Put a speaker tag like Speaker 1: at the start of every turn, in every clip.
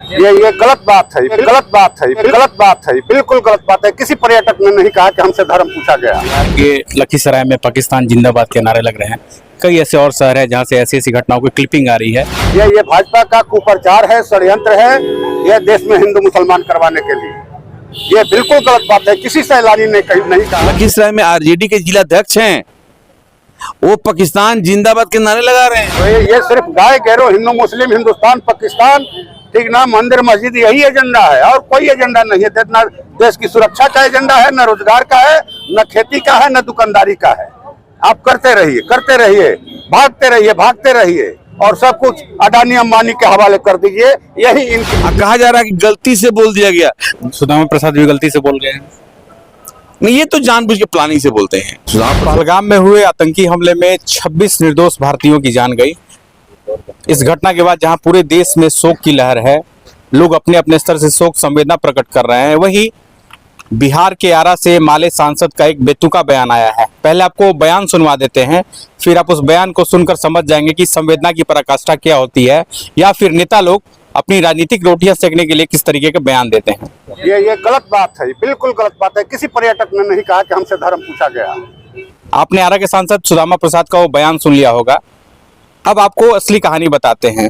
Speaker 1: ये गलत बात है, गलत बात है, गलत बात है, बिल्कुल गलत बात है। किसी पर्यटक ने नहीं कहा कि हमसे धर्म पूछा गया।
Speaker 2: ये लखीसराय में पाकिस्तान जिंदाबाद के नारे लग रहे हैं। कई ऐसे और शहर है जहाँ से ऐसी ऐसी घटनाओं की क्लिपिंग आ रही है।
Speaker 1: ये भाजपा का कुप्रचार है, षड्यंत्र है, ये देश में हिंदू मुसलमान करवाने के लिए। ये बिल्कुल गलत बात है, किसी सैलानी ने नहीं कहा।
Speaker 3: लखीसराय में आरजेडी के जिला अध्यक्ष हैं, वो पाकिस्तान जिंदाबाद के नारे लगा रहे हैं।
Speaker 1: तो ये सिर्फ गाय गैरो, हिंदू मुस्लिम, हिंदुस्तान पाकिस्तान, ठीक ना, मंदिर मस्जिद, यही एजेंडा है और कोई एजेंडा नहीं है। न देश की सुरक्षा का एजेंडा है, न रोजगार का है, न खेती का है, न दुकानदारी का है। आप करते रहिए, भागते रहिए और सब कुछ अडानी अंबानी के हवाले कर दीजिए। यही इनकी
Speaker 3: कहा जा रहा है कि गलती से बोल दिया गया।
Speaker 2: सुदामा प्रसाद भी गलती से बोल गए हैं।
Speaker 3: नहीं, ये तो जानबूझ के प्लानिंग से बोलते हैं।
Speaker 2: पहलगाम में हुए आतंकी हमले में 26 निर्दोष भारतीयों की जान गई। इस घटना के बाद जहां पूरे देश में शोक की लहर है, लोग अपने अपने स्तर से शोक संवेदना प्रकट कर रहे हैं, वहीं बिहार के आरा से माले सांसद का एक बेतुका बयान आया है। पहले आपको बयान सुनवा देते हैं, फिर आप उस बयान को सुनकर समझ जाएंगे कि संवेदना की पराकाष्ठा क्या होती है, या फिर नेता लोग अपनी राजनीतिक रोटियां सेकने के लिए किस तरीके के बयान देते हैं।
Speaker 1: ये गलत बात है, बिल्कुल गलत बात है। किसी पर्यटक ने नहीं कहा कि हमसे धर्म पूछा गया।
Speaker 2: आपने आरा के सांसद सुदामा प्रसाद का वो बयान सुन लिया होगा। अब आपको असली कहानी बताते हैं।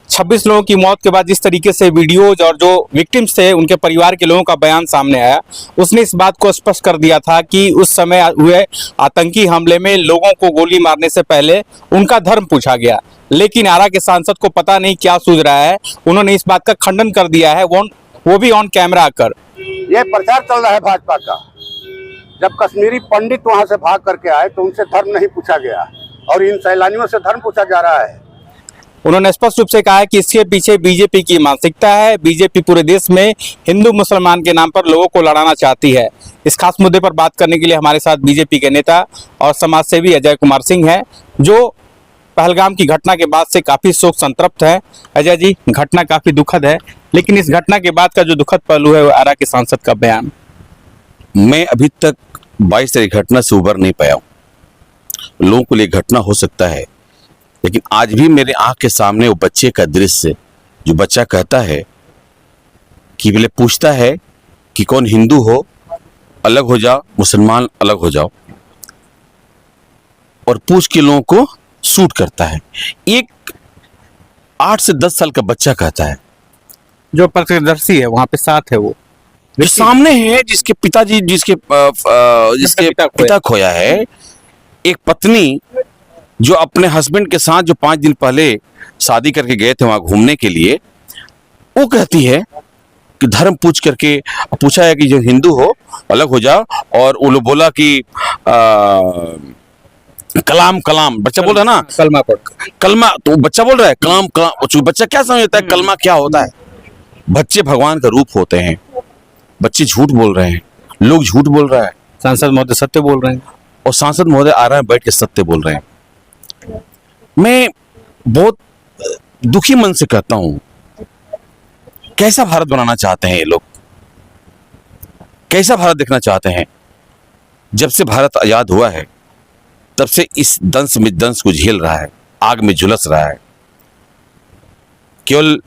Speaker 2: 26 लोगों की मौत के बाद जिस तरीके से वीडियोज और जो विक्टिम्स थे उनके परिवार के लोगों का बयान सामने आया, उसने इस बात को स्पष्ट कर दिया था कि उस समय हुए आतंकी हमले में लोगों को गोली मारने से पहले उनका धर्म पूछा गया। लेकिन आरा के सांसद को पता नहीं क्या सूझ रहा है, उन्होंने इस बात का खंडन कर दिया है, वो भी ऑन कैमरा आकर।
Speaker 1: ये प्रचार चल रहा है भाजपा का। जब कश्मीरी पंडित वहां से भाग करके आए तो उनसे धर्म नहीं पूछा गया और इन सैलानियों से धर्म पूछा जा रहा है।
Speaker 2: उन्होंने स्पष्ट रूप से कहा है कि इसके पीछे बीजेपी की मानसिकता है। बीजेपी पूरे देश में हिंदू मुसलमान के नाम पर लोगों को लड़ाना चाहती है। इस खास मुद्दे पर बात करने के लिए हमारे साथ बीजेपी के नेता और समाजसेवी अजय कुमार सिंह हैं, जो पहलगाम की घटना के बाद से काफी शोक संतप्त है। अजय जी, घटना काफी दुखद है, लेकिन इस घटना के बाद का जो दुखद पहलू है वो आरा के सांसद का बयान।
Speaker 3: मैं अभी तक 22 तारीख घटना से उबर नहीं पाया हूँ। लोगों को लिए घटना हो सकता है, लेकिन आज भी मेरे आंख के सामने वो बच्चे का दृश्य, जो बच्चा कहता है कि पहले पूछता है कि कौन हिंदू हो अलग हो जाओ, मुसलमान अलग हो जाओ, और पूछ के लोगों को शूट करता है। एक 8 से 10 साल का बच्चा कहता है,
Speaker 2: जो प्रत्यक्षदर्शी है वहां पे साथ है, वो
Speaker 3: जो सामने है, जिसके पिताजी जिसके पिता खोया है, एक पत्नी जो अपने हस्बैंड के साथ जो 5 दिन पहले शादी करके गए थे वहां घूमने के लिए, वो कहती है कि धर्म पूछ करके पूछा है कि जो हिंदू हो अलग हो जाओ, और वो लोग बोला कि कलाम कलाम, बच्चा बोल रहा है ना,
Speaker 2: कलमा पढ़,
Speaker 3: कलमा, तो बच्चा बोल रहा है कलाम कलाम। बच्चा क्या समझता है कलमा क्या होता है? बच्चे भगवान का रूप होते हैं। बच्चे झूठ बोल रहे हैं, लोग झूठ बोल रहा है।
Speaker 2: सांसद महोदय सत्य बोल रहे हैं,
Speaker 3: और सांसद महोदय आ रहे हैं बैठ के सत्य बोल रहे हैं। मैं बहुत दुखी मन से कहता हूं, कैसा भारत बनाना चाहते हैं ये लोग? कैसा भारत देखना चाहते हैं? जब से भारत आजाद हुआ है तब से इस दंश में दंश को झेल रहा है, आग में झुलस रहा है। केवल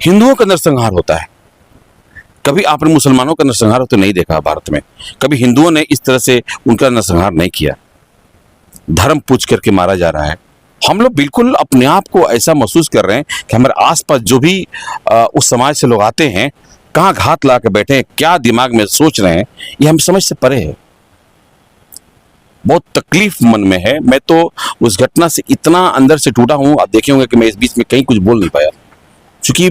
Speaker 3: हिंदुओं का नरसंहार होता है, कभी आपने मुसलमानों का नरसंहार तो नहीं देखा भारत में। कभी हिंदुओं ने इस तरह से उनका नरसंहार नहीं किया। धर्म पूछ करके मारा जा रहा है। हम लोग बिल्कुल अपने आप को ऐसा महसूस कर रहे हैं कि हमारे आसपास जो भी उस समाज से लोग आते हैं, कहाँ घात ला के बैठे हैं, क्या दिमाग में सोच रहे हैं, ये हम समझ से परे है। बहुत तकलीफ मन में है। मैं तो उस घटना से इतना अंदर से टूटा हूं, आप देखे होंगे कि मैं इस बीच में कहीं कुछ बोल नहीं पाया, क्योंकि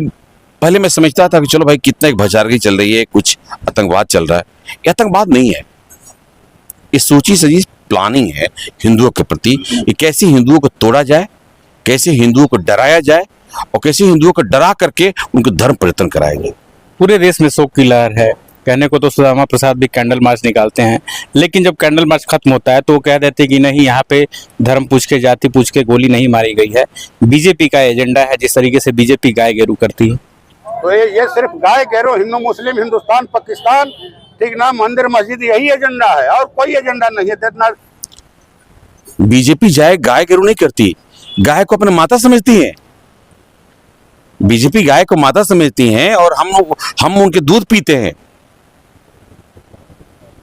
Speaker 3: पहले मैं समझता था कि चलो भाई कितना एक भचारगी चल रही है, कुछ आतंकवाद चल रहा है। ये आतंकवाद नहीं है, ये सोची सजी प्लानिंग है हिंदुओं के प्रति। ये कैसे हिंदुओं को तोड़ा जाए, कैसे हिंदुओं को डराया जाए, और कैसे हिंदुओं को डरा करके उनको धर्म परिवर्तन कराएंगे।
Speaker 2: पूरे देश में शोक की लहर है। कहने को तो सुदामा प्रसाद भी कैंडल मार्च निकालते हैं, लेकिन जब कैंडल मार्च खत्म होता है तो वो कह देते कि नहीं, यहाँ पे धर्म पूछ के, जाति पूछ के गोली नहीं मारी गई है। बीजेपी का एजेंडा है, जिस तरीके से बीजेपी गाय गेरू करती है।
Speaker 1: तो ये सिर्फ गाय गैरो, हिंदू मुस्लिम, हिंदुस्तान पाकिस्तान, ठीक ना, मंदिर मस्जिद, यही एजेंडा है और कोई एजेंडा नहीं है।
Speaker 3: बीजेपी जाए गाय गेरू नहीं करती, गाय को अपने माता समझती है। बीजेपी गाय को माता समझती हैं और हम उनके दूध पीते हैं।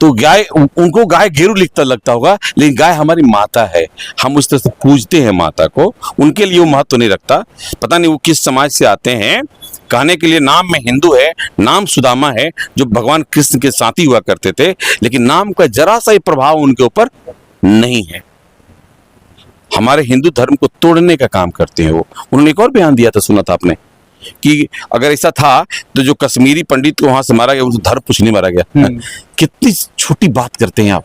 Speaker 3: तो गाय, उनको गाय गेरू लिखता लगता होगा, लेकिन गाय हमारी माता है। हम उस तरह से पूजते हैं माता को, उनके लिए वो महत्व नहीं रखता। पता नहीं वो किस समाज से आते हैं। कहने के लिए नाम में हिंदू है, नाम सुदामा है जो भगवान कृष्ण के साथी हुआ करते थे, लेकिन नाम का जरा सा ही प्रभाव उनके ऊपर नहीं है। हमारे हिंदू धर्म को तोड़ने का काम करते हैं वो। उन्होंने एक और बयान दिया था, सुना था आपने, कि अगर ऐसा था तो जो कश्मीरी पंडित को वहां से मारा गया, उनको धर्म कुछ नहीं मारा गया। कितनी छोटी बात करते हैं आप।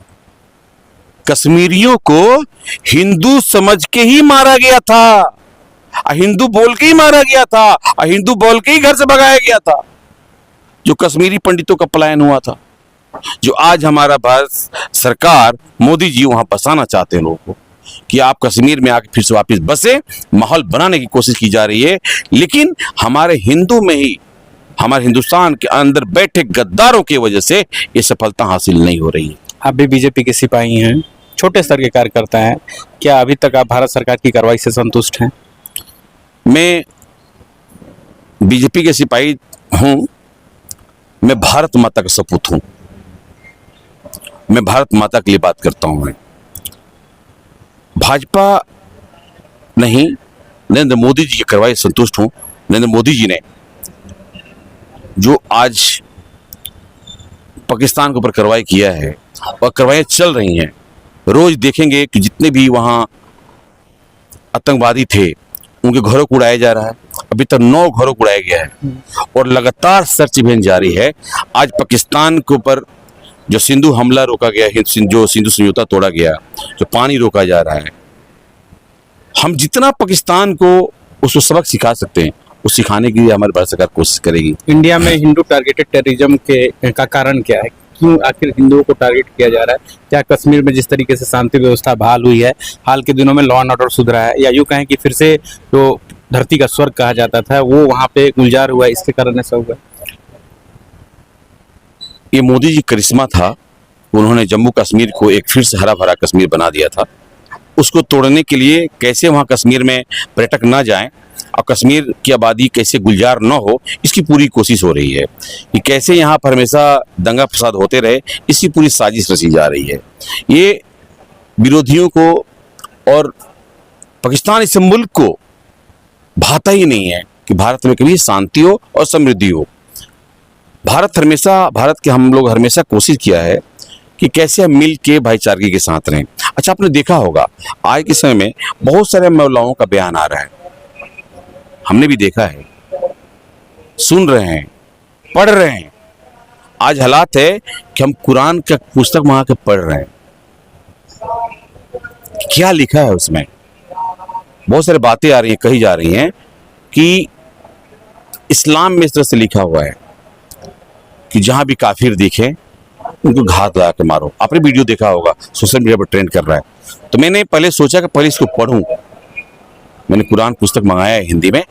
Speaker 3: कश्मीरियों को हिंदू समझ के ही मारा गया था, हिंदू बोल के ही मारा गया था, हिंदू बोल के ही घर से भगाया गया था। जो कश्मीरी पंडितों का पलायन हुआ था, जो आज हमारा भारत सरकार, मोदी जी वहां बसाना चाहते हैं लोगों को कि आप कश्मीर में आके फिर से वापस बसे, माहौल बनाने की कोशिश की जा रही है। लेकिन हमारे हिंदू में ही, हमारे हिंदुस्तान के अंदर बैठे गद्दारों की वजह से ये सफलता हासिल नहीं हो रही है।
Speaker 2: आप भी बीजेपी के सिपाही हैं, छोटे स्तर के कार्यकर्ता हैं, क्या अभी तक आप भारत सरकार की कार्रवाई से संतुष्ट हैं?
Speaker 3: मैं बीजेपी के सिपाही हूं, मैं भारत माता का सपूत हूं, मैं भारत माता के लिए बात करता हूं। मैं भाजपा नहीं, नरेंद्र मोदी जी की कार्रवाई से संतुष्ट हूं। नरेंद्र मोदी जी ने जो आज पाकिस्तान के ऊपर कार्रवाई किया है, और कार्रवाई चल रही हैं, रोज देखेंगे कि जितने भी वहां आतंकवादी थे उनके घरों को उड़ाया जा रहा है। अभी तक 9 घरों को उड़ाया गया है और लगातार सर्च अभियान जारी है। आज पाकिस्तान के ऊपर जो सिंधु हमला रोका गया, जो सिंधु समझौता तोड़ा गया, जो पानी रोका जा रहा है, हम जितना पाकिस्तान को उसको सबक सिखा सकते हैं वो सिखाने के लिए हमारी भारत सरकार कोशिश करेगी।
Speaker 2: इंडिया में हिंदू टारगेटेड टेररिज्म का कारण क्या है? क्यों आखिर हिंदुओं को टारगेट किया जा रहा है? क्या कश्मीर में जिस तरीके से शांति व्यवस्था बहाल हुई है, हाल के दिनों में लॉ एंड ऑर्डर सुधरा है, या यूं कहें कि फिर से जो धरती का स्वर्ग कहा जाता था वो वहां पे गुलजार हुआ है, इसके कारण ऐसा हुआ?
Speaker 3: ये मोदी जी करिश्मा था, उन्होंने जम्मू कश्मीर को एक फिर से हरा भरा कश्मीर बना दिया था। उसको तोड़ने के लिए कैसे वहां कश्मीर में पर्यटक ना जाएं और कश्मीर की आबादी कैसे गुलजार न हो, इसकी पूरी कोशिश हो रही है। कि कैसे यहाँ पर हमेशा दंगा फसाद होते रहे, इसकी पूरी साजिश रची जा रही है। ये विरोधियों को और पाकिस्तान इस मुल्क को भाता ही नहीं है कि भारत में कभी शांति हो और समृद्धि हो। भारत के हम लोग हमेशा कोशिश किया है कि कैसे हम मिल के भाईचारगी के साथ रहें। अच्छा, आपने देखा होगा आज के समय में बहुत सारे मौलाओं का बयान आ रहा है, हमने भी देखा है, सुन रहे हैं, पढ़ रहे हैं। आज हालात है कि हम कुरान का पुस्तक वहां के पढ़ रहे हैं, क्या लिखा है उसमें। बहुत सारी बातें आ रही हैं, कही जा रही हैं कि इस्लाम में इस तरह से लिखा हुआ है कि जहां भी काफिर दिखे उनको घात लगा के मारो। आपने वीडियो देखा होगा, सोशल मीडिया पर ट्रेंड कर रहा है। तो मैंने पहले सोचा कि पहले इसको पढ़ूं। मैंने कुरान पुस्तक मंगाया है, हिंदी में,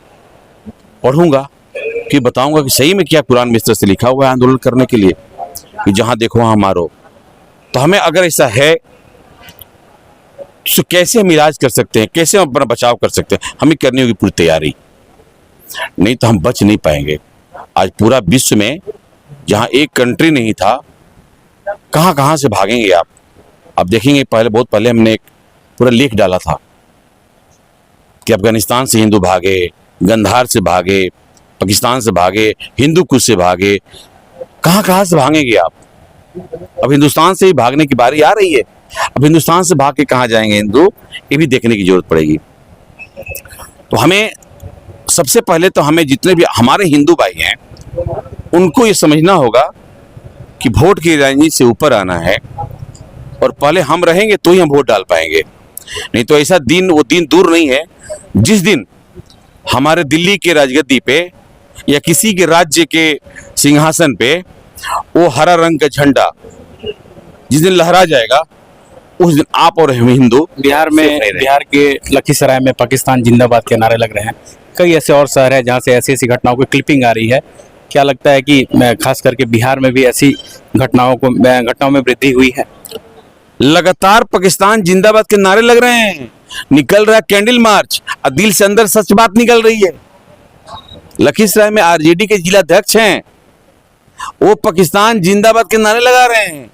Speaker 3: पढ़ूंगा कि बताऊंगा कि सही में क्या कुरान में इस तरह से लिखा हुआ है आंदोलन करने के लिए कि जहां देखो वहां मारो। तो हमें अगर ऐसा है तो कैसे हम इलाज कर सकते हैं, कैसे हम अपना बचाव कर सकते हैं, हमें करनी होगी पूरी तैयारी, नहीं तो हम बच नहीं पाएंगे। आज पूरा विश्व में जहां एक कंट्री नहीं था, कहां कहां से भागेंगे आप देखेंगे। बहुत पहले हमने एक पूरा लेख डाला था कि अफगानिस्तान से हिंदू भागे, गंधार से भागे, पाकिस्तान से भागे, हिंदू कुश से भागे, कहां कहां से भागेंगे आप। अब हिंदुस्तान से ही भागने की बारी आ रही है। अब हिंदुस्तान से भाग के कहां जाएंगे हिंदू, ये भी देखने की जरूरत पड़ेगी। तो हमें सबसे पहले तो हमें जितने भी हमारे हिंदू भाई हैं उनको ये समझना होगा कि वोट की राजनीति से ऊपर आना है, और पहले हम रहेंगे तो ही हम वोट डाल पाएंगे। नहीं तो ऐसा दिन, वो दिन दूर नहीं है जिस दिन हमारे दिल्ली के राजगद्दी पे या किसी के राज्य के सिंहासन पे वो हरा रंग का झंडा जिस दिन लहरा जाएगा, उस दिन आप और हम हिंदू
Speaker 2: बिहार के लखीसराय में पाकिस्तान जिंदाबाद के नारे लग रहे हैं। कई ऐसे और शहर है जहां से ऐसी ऐसी घटनाओं की क्लिपिंग आ रही है। क्या लगता है कि खास करके बिहार में भी ऐसी घटनाओं में वृद्धि हुई है?
Speaker 3: लगातार पाकिस्तान जिंदाबाद के नारे लग रहे हैं, निकल रहा है कैंडल मार्च, और दिल से अंदर सच बात निकल रही है। लखीसराय में आरजेडी के जिला अध्यक्ष हैं, वो पाकिस्तान जिंदाबाद के नारे लगा रहे हैं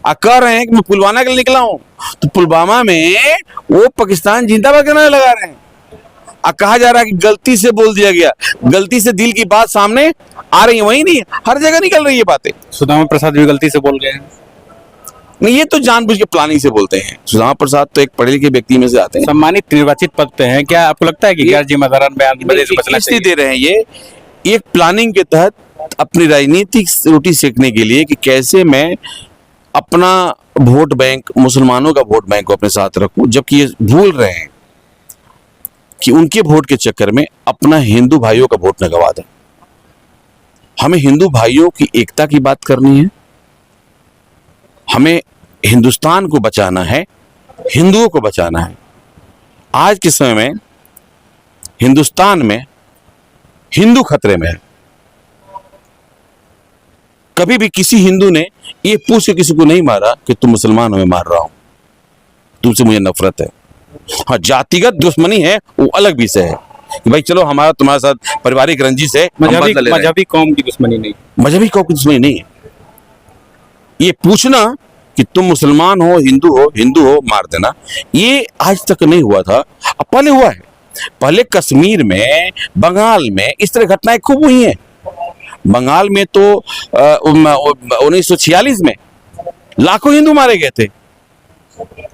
Speaker 3: और कह रहे हैं कि मैं पुलवामा के लिए निकला हूं, तो पुलवामा में वो पाकिस्तान जिंदाबाद के नारे लगा रहे हैं और कहा जा रहा है कि गलती से बोल दिया गया। गलती से दिल की बात सामने आ रही है, वही नहीं, हर जगह निकल रही है बातें।
Speaker 2: सुदामा प्रसाद भी गलती से बोल गए हैं।
Speaker 3: नहीं, ये तो जानबूझ के प्लानिंग से बोलते हैं। सुदामा प्रसाद तो एक पढ़े लिखे व्यक्ति में से आते हैं।
Speaker 2: सम्मानित निर्वाचित पद पे हैं, क्या आपको लगता है कि गैर जिम्मेदारान बयान बदले से बचना
Speaker 3: इसलिए
Speaker 2: चाहिए?
Speaker 3: दे रहे हैं ये एक प्लानिंग के तहत अपनी राजनीतिक रोटी सेकने के लिए कि कैसे मैं अपना वोट बैंक, मुसलमानों का वोट बैंक को अपने साथ रखूं, जबकि ये भूल रहे हैं कि उनके वोट के चक्कर में अपना हिंदू भाइयों का वोट न गवा दें। हमें हिंदू भाइयों की एकता की बात करनी है, हमें हिंदुस्तान को बचाना है, हिंदुओं को बचाना है। आज के समय में हिंदुस्तान में हिंदू खतरे में है। कभी भी किसी हिंदू ने ये पूछ के किसी को नहीं मारा कि तुम मुसलमान हो, मैं मार रहा हूं, तुमसे मुझे नफरत है। हाँ, जातिगत दुश्मनी है, वो अलग विषय है कि भाई चलो हमारा तुम्हारे साथ पारिवारिक रंजिश है, हम बदला ले रहे हैं।
Speaker 2: मजहबी कौम की दुश्मनी नहीं,
Speaker 3: मजहबी कौम की दुश्मनी नहीं है। ये पूछना कि तुम मुसलमान हो, हिंदू हो, मार देना, ये आज तक नहीं हुआ था, अब पहले हुआ है। पहले कश्मीर में, बंगाल में इस तरह घटनाएं खूब हुई हैं। बंगाल में तो 1946 में लाखों हिंदू मारे गए थे।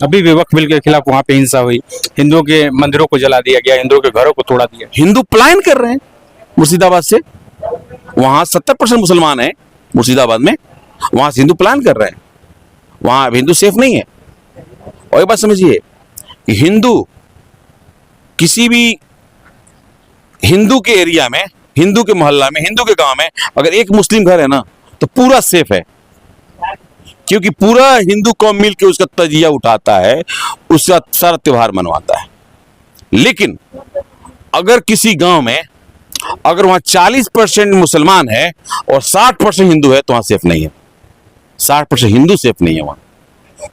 Speaker 2: अभी भी वक्फ बिल के खिलाफ वहां पे हिंसा हुई, हिंदुओं के मंदिरों को जला दिया गया, हिंदुओं के घरों को तोड़ा दिया।
Speaker 3: हिंदू पलायन कर रहे हैं मुर्शिदाबाद से, वहां 70% मुसलमान है मुर्शिदाबाद में, वहां से हिंदू पलायन कर रहे हैं, वहां हिंदू सेफ नहीं है। और एक बात समझिए कि हिंदू किसी भी हिंदू के एरिया में, हिंदू के मोहल्ला में, हिंदू के गांव में अगर एक मुस्लिम घर है ना, तो पूरा सेफ है, क्योंकि पूरा हिंदू कौम मिल के उसका तजिया उठाता है, उसका सारा त्योहार मनवाता है। लेकिन अगर किसी गांव में अगर वहां 40% मुसलमान है और 60% हिंदू है, तो वहां सेफ नहीं है। 60% हिंदू सेफ नहीं है वहां,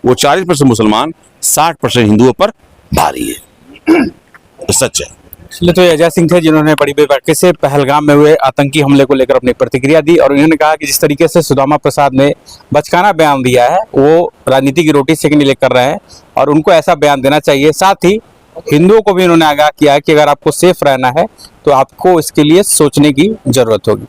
Speaker 3: वो 40% मुसलमान 60% हिंदुओं पर भारी है, तो सच है।
Speaker 2: इसलिए तो अजय सिंह थे जिन्होंने बड़ी बेबाकी से पहलगाम में हुए आतंकी हमले को लेकर अपनी प्रतिक्रिया दी, और उन्होंने कहा कि जिस तरीके से सुदामा प्रसाद ने बचकाना बयान दिया है, वो राजनीति की रोटी सेकने लिए कर रहे हैं और उनको ऐसा बयान देना चाहिए। साथ ही हिंदुओं को भी उन्होंने आगाह किया कि अगर आपको सेफ रहना है तो आपको इसके लिए सोचने की जरूरत होगी।